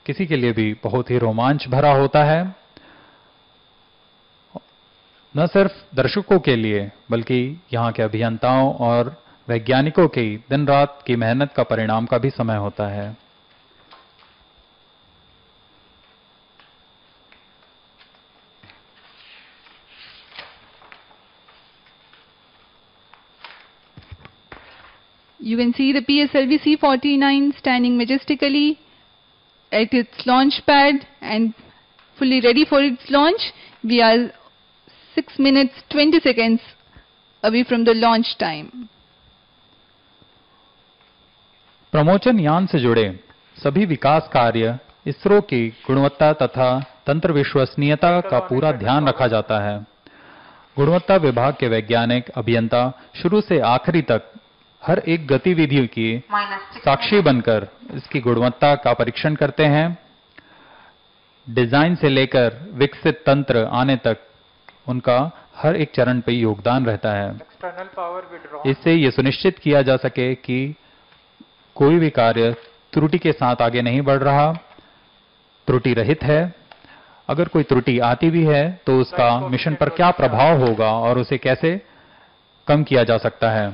किसी के लिए भी बहुत ही रोमांच भरा होता है, न सिर्फ दर्शकों के लिए बल्कि यहाँ के अभियंताओं और वैज्ञानिकों की दिन रात की मेहनत का परिणाम का भी समय होता है। You can see the PSLV C-49 standing majestically at its launch pad and fully ready for its launch. We are 6 minutes 20 seconds away from the launch time. प्रमोचन यान से जुड़े सभी विकास कार्य इसरो की गुणवत्ता तथा तंत्र विश्वसनीयता का पूरा ध्यान रखा जाता है। गुणवत्ता विभाग के वैज्ञानिक अभियंता शुरू से आखिरी तक हर एक गतिविधि की साक्षी बनकर इसकी गुणवत्ता का परीक्षण करते हैं। डिजाइन से लेकर विकसित तंत्र आने तक उनका हर एक चरण पे योगदान रहता है। इससे ये सुनिश्चित किया जा सके कि कोई भी कार्य त्रुटि के साथ आगे नहीं बढ़ रहा, त्रुटि रहित है। अगर कोई त्रुटि आती भी है तो उसका मिशन पर क्या प्रभाव होगा और उसे कैसे कम किया जा सकता है।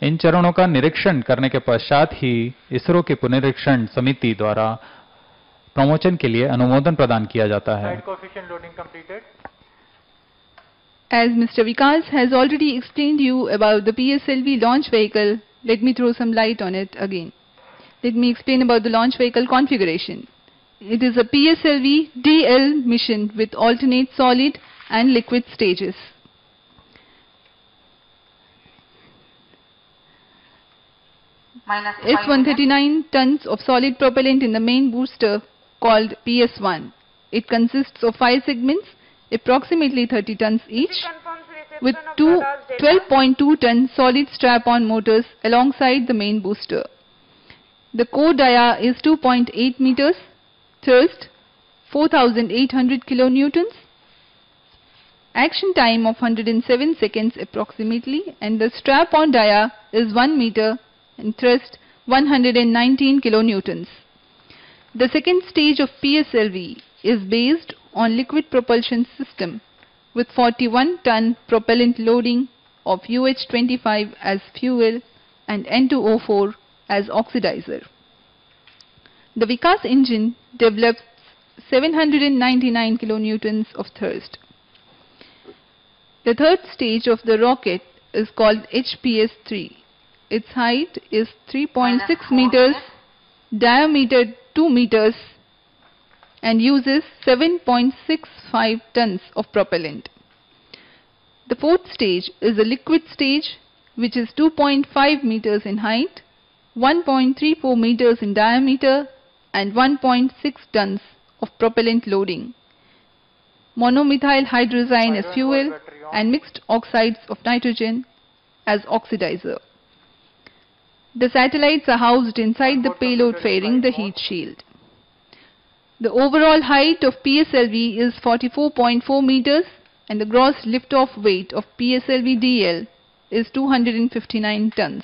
इन चरणों का निरीक्षण करने के पश्चात ही इसरो की पुनरीक्षण समिति द्वारा प्रमोचन के लिए अनुमोदन प्रदान किया जाता है। As Mr. Vikas has already explained you about the PSLV launch vehicle, let me throw some light on it again. Let me explain about the launch vehicle configuration. It is a PSLV DL mission with alternate solid and liquid stages. S-139 tons of solid propellant in the main booster called PS-1. It consists of 5 segments, approximately 30 tons each, with two 12.2-ton solid strap-on motors alongside the main booster. The core dia is 2.8 meters, thrust 4,800 kilonewtons, action time of 107 seconds approximately, and the strap-on dia is 1 meter and thrust 119 kilonewtons. The second stage of PSLV is based on liquid propulsion system with 41-ton propellant loading of UH-25 as fuel and N2O4 as oxidizer. The Vikas engine develops 799 kilonewtons of thrust. The third stage of the rocket is called HPS-3. Its height is 3.6 meters, diameter 2 meters, and uses 7.65 tons of propellant. The fourth stage is a liquid stage, which is 2.5 meters in height, 1.34 meters in diameter, and 1.6 tons of propellant loading. Monomethyl hydrazine as fuel and mixed oxides of nitrogen as oxidizer. The satellites are housed inside the payload fairing the heat shield. The overall height of PSLV is 44.4 meters and the gross liftoff weight of PSLV-DL is 259 tons.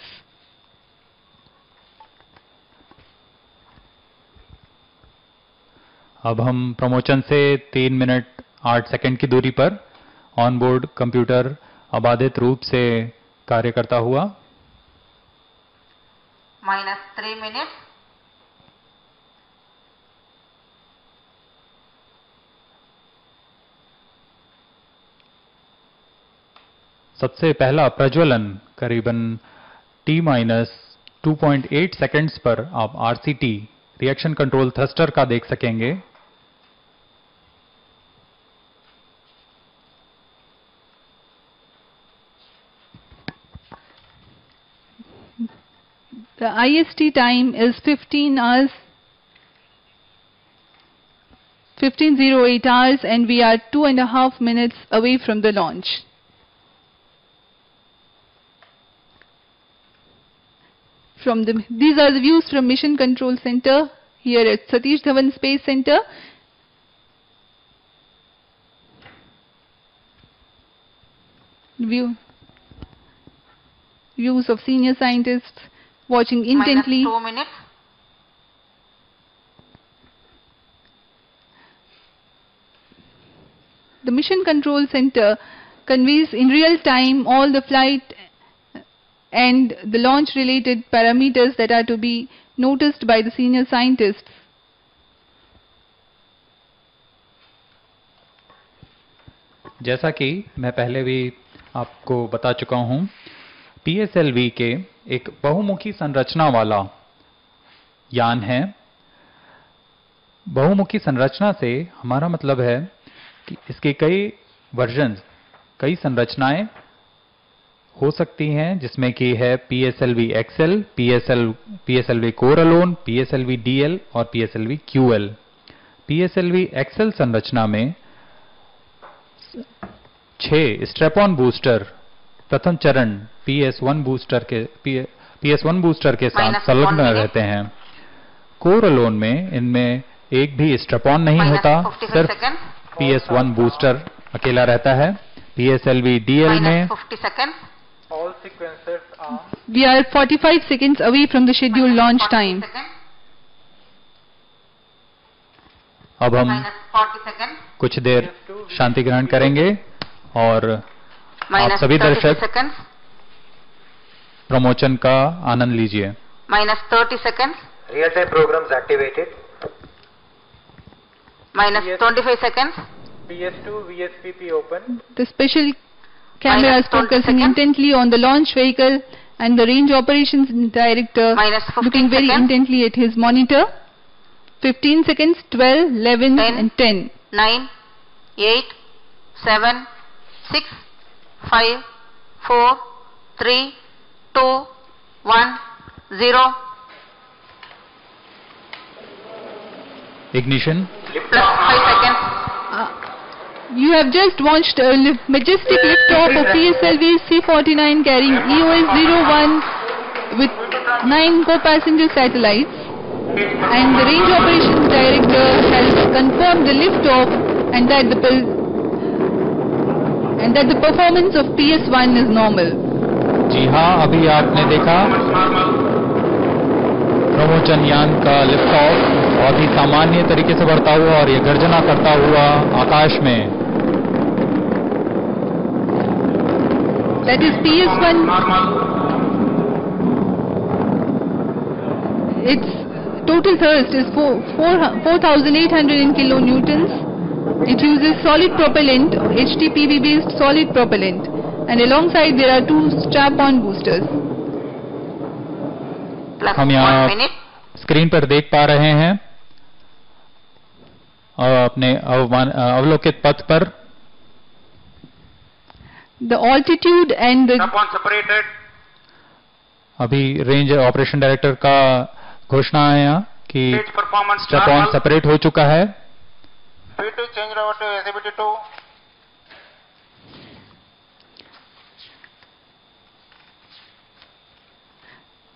अब हम प्रमोचन से 3 minute 8 second की दूरी पर onboard computer अबाधित रूप से कार्य करता हुआ -3 minutes. सबसे पहला प्रज्वलन करीबन T-2.8 सेकंड्स पर आप RCT रिएक्शन कंट्रोल थ्रस्टर का देख सकेंगे। The IST time is 15 hours, 15:08 hours, and we are 2.5 minutes away from the launch. These are the views from Mission Control Center here at Satish Dhawan Space Center. Views of senior scientists watching intently. -2 minutes. the mission control center conveys in real time all the flight and the launch related parameters that are to be noticed by the senior scientists. जैसा कि मैं पहले भी आपको बता चुका हूं, PSLV के एक बहुमुखी संरचना वाला यान है। बहुमुखी संरचना से हमारा मतलब है कि इसके कई वर्जन्स, कई संरचनाएं हो सकती हैं, जिसमें कि है PSLV XL, PSLV Core Alone, PSLV DL और PSLV QL। PSLV XL संरचना में 6 स्ट्रैप-ऑन बूस्टर प्रथम चरण PS1 बूस्टर के साथ संलग्न रहते हैं। कोर अलोन में इनमें एक भी स्ट्रैप-ऑन नहीं होता, सिर्फ PS1 बूस्टर अकेला रहता है। PSLV DL में we are 45 seconds away from the scheduled launch time. अब हम कुछ देर शांति ग्रहण करेंगे और आप सभी दर्शक प्रमोशन का आनंद लीजिए। -30 seconds. Real time programs activated. -25 seconds. PS2 VSPP open. The special camera is focusing intently on the launch vehicle and the range operations director looking very intently at his monitor. 15 seconds, 12, 11 and 10. 9, 8, 7, 6, 5, 4, 3, 2, 1, 0. Ignition. Plus 5 seconds. You have just launched a majestic liftoff of PSLV C-49 carrying EOS-01 with 9 co-passenger satellites, and the range operations director has confirmed the liftoff and that the performance of PS1 is normal. जी हाँ, अभी आपने देखा promotion यान का lift off बहुत ही सामान्य तरीके से बढ़ता हुआ और ये गर्जना करता हुआ आकाश में। That is PS1. Its total thrust is 4,800 kilonewtons. It uses solid propellant, HTPV based solid propellant, and alongside there are 2 strap-on boosters. हम यहाँ स्क्रीन पर देख पा रहे हैं अपने अवलोकित पथ पर the altitude and the Strap-on separated. अभी रेंज ऑपरेशन डायरेक्टर का घोषणा है यहाँ कि Stage performance strap on normal. Separate हो चुका है। P2 change over to SABT2.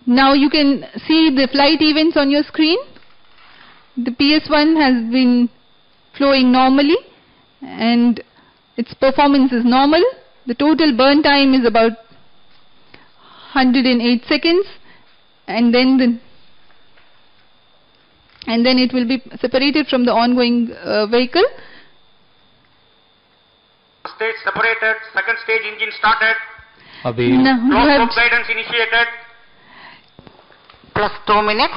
now you can see the flight events on your screen. The PS1 has been flowing normally and its performance is normal. The total burn time is about 108 seconds, and then it will be separated from the ongoing vehicle. Stage separated. Second stage engine started. अभी Now you Close have loop guidance initiated. Plus 2 minutes.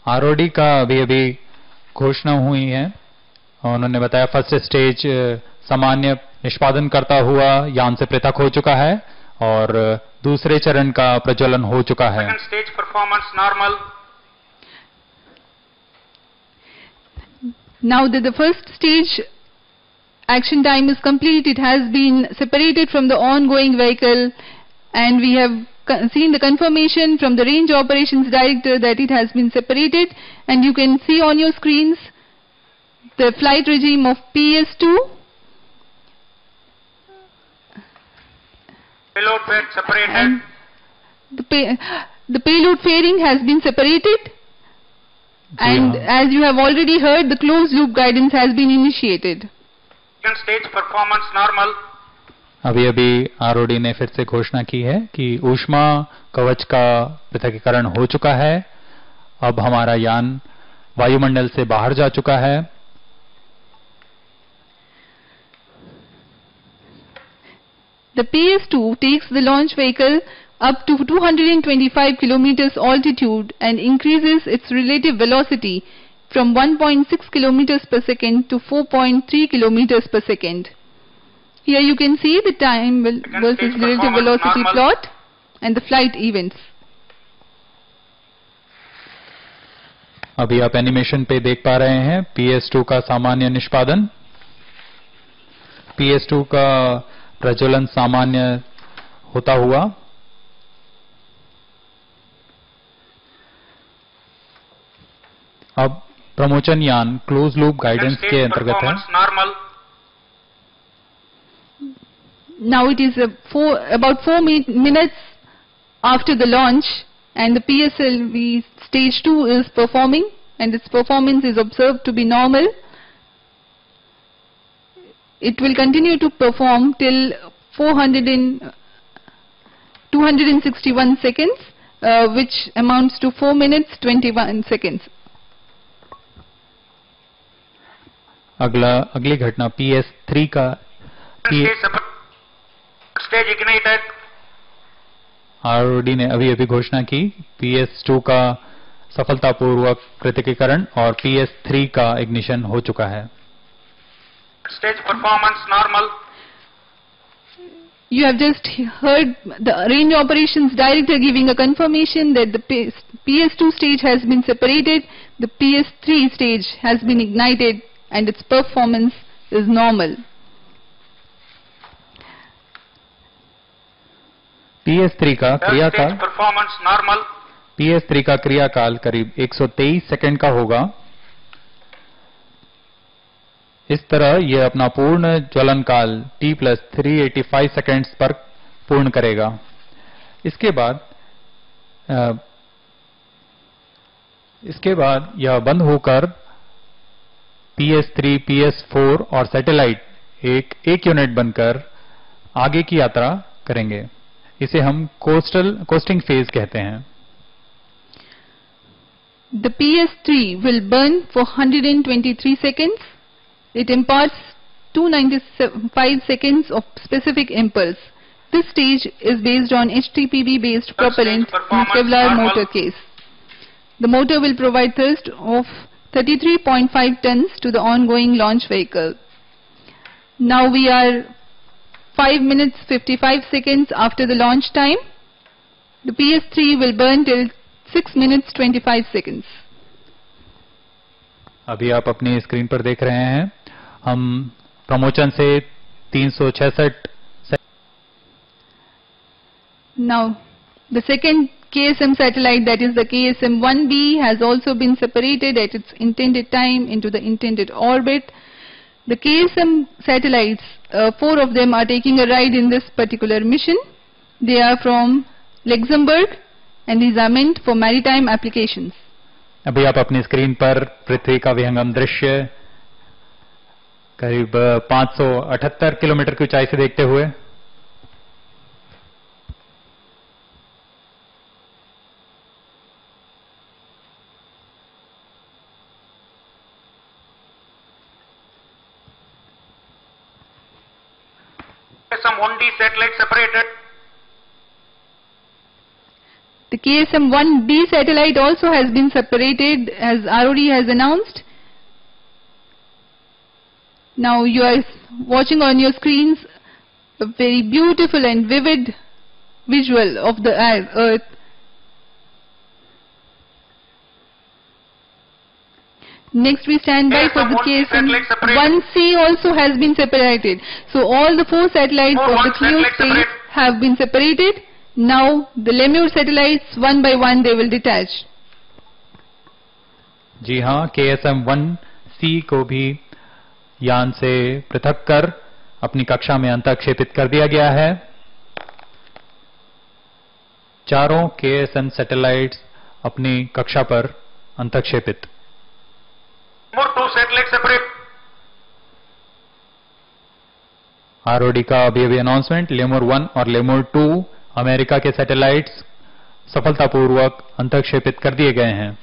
ROD का अभी घोषणा हुई है और उन्होंने बताया first stage सामान्य निष्पादन करता हुआ यान से पृथक हो चुका है और दूसरे चरण का प्रज्वलन हो चुका है। Second stage performance normal. now that the first stage action time is complete, it has been separated from the ongoing vehicle, and we have seen the confirmation from the range operations director that it has been separated, and you can see on your screens the flight regime of PS2. Payload fed separated. And the payload fairing has been separated, and as you have already heard, the closed loop guidance has been initiated. Second stage performance normal. अभी ROD ने फिर से घोषणा की है कि ऊष्मा कवच का पृथकीकरण हो चुका है। अब हमारा यान वायुमंडल से बाहर जा चुका है। The PS2 takes the launch vehicle up to 225 kilometers altitude and increases its relative velocity from 1.6 kilometers per second to 4.3 kilometers per second. Here you can see the time versus relative velocity plot and the flight events. अभी आप animation पे देख पा रहे हैं PS2 का सामान्य निष्पादन। PS2 का प्रज्वलन सामान्य होता हुआ अब प्रमोचन यान क्लोज लूप गाइडेंस के अंतर्गत है। Now it is about 4 minutes after the launch and the PSLV stage 2 is performing and its performance is observed to be normal. It will continue to perform till 261 seconds, which amounts to 4 minutes 21 seconds. अगली घटना PS3 का stage ignited. ROD ने अभी घोषणा की PS2 का सफलतापूर्वक कृतिकीकरण और PS3 का इग्निशन हो चुका है। Stage performance normal. You have just heard the range operations director giving a confirmation that the PS2 stage has been separated, the PS3 stage has been ignited and its performance is normal. PS3 का क्रियाकाल performance normal. PS3 का क्रियाकाल करीब 123 second का होगा। इस तरह यह अपना पूर्ण ज्वलन काल T+385 सेकंड्स पर पूर्ण करेगा। इसके बाद यह बंद होकर PS3, PS4 और सैटेलाइट एक यूनिट बनकर आगे की यात्रा करेंगे। इसे हम कोस्टिंग फेज कहते हैं। The PS3 will burn for 123 seconds. It imparts 295 seconds of specific impulse. This stage is based on HTPB based propellant in Kevlar motor case. The motor will provide thrust of 33.5 tons to the ongoing launch vehicle. Now we are 5 minutes 55 seconds after the launch time. The PS3 will burn till 6 minutes 25 seconds. अभी आप अपनी screen पर देख रहे हैं हम प्रमोचन से 366। Now the second KSM satellite, that is the KSM-1B, has also been separated at its intended time into the intended orbit. The KSM satellites, 4 of them are taking a ride in this particular mission. They are from Luxembourg and these are meant for maritime applications. अभी आप अपनी screen पर पृथ्वी का विहंगम दृश्य करीब 578 kilometre की ऊंचाई से देखते हुए Some 1D satellite separated. The KSM-1B satellite also has been separated as ROD has announced. Now you are watching on your screens a very beautiful and vivid visual of the Earth. Next we stand by for the KSM-1C also has been separated. So all the 4 satellites of the Clio space have been separated. Now the Lemur satellites one by one they will detach. जी हाँ, KSM-1C को भी यान से पृथक कर अपनी कक्षा में अंतःक्षेपित कर दिया गया है। चारों KSM सैटेलाइट्स अपनी कक्षा पर अंतःक्षेपित। More 2 satellites separate. ROD का अभी अनाउंसमेंट, लेमोर 1 और लेमोर 2 अमेरिका के सैटेलाइट्स सफलतापूर्वक अंतःक्षेपित कर दिए गए हैं।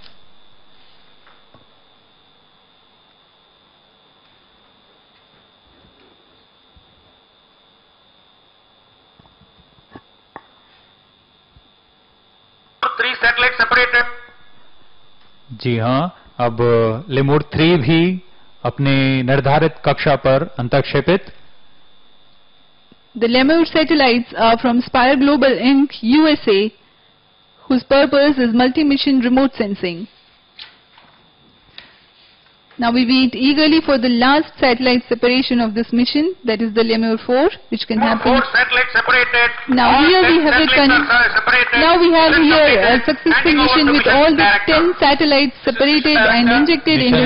3 satellites separated. जी हाँ, अब लेमूर 3 भी अपने निर्धारित कक्षा पर अंतक्षेपित। The Lemur satellites are from Spire Global Inc. USA, whose purpose is multi-mission remote sensing. Now we wait eagerly for the last satellite separation of this mission, that is the Lemur 4, which can happen. 4 satellites separated. Now All here 10 we have a satellites are separated. now we have Then here a completed. successful Handing over mission to with all the director. 10 satellites separated and injected into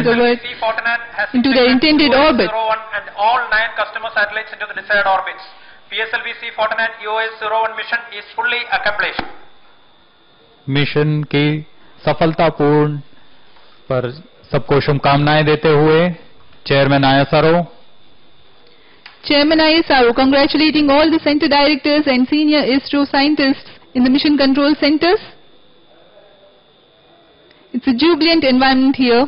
into their intended orbit. And all 9 customer satellites into the desired orbits. PSLV C-49 EOS-01 mission is fully accomplished. Mission की सफलतापूर्ण पर सबको शुभकामनाएं देते हुए chairman ISRO. Chairman ISRO congratulating all the center directors and senior ISRO scientists in the mission control centers. It's a jubilant environment here.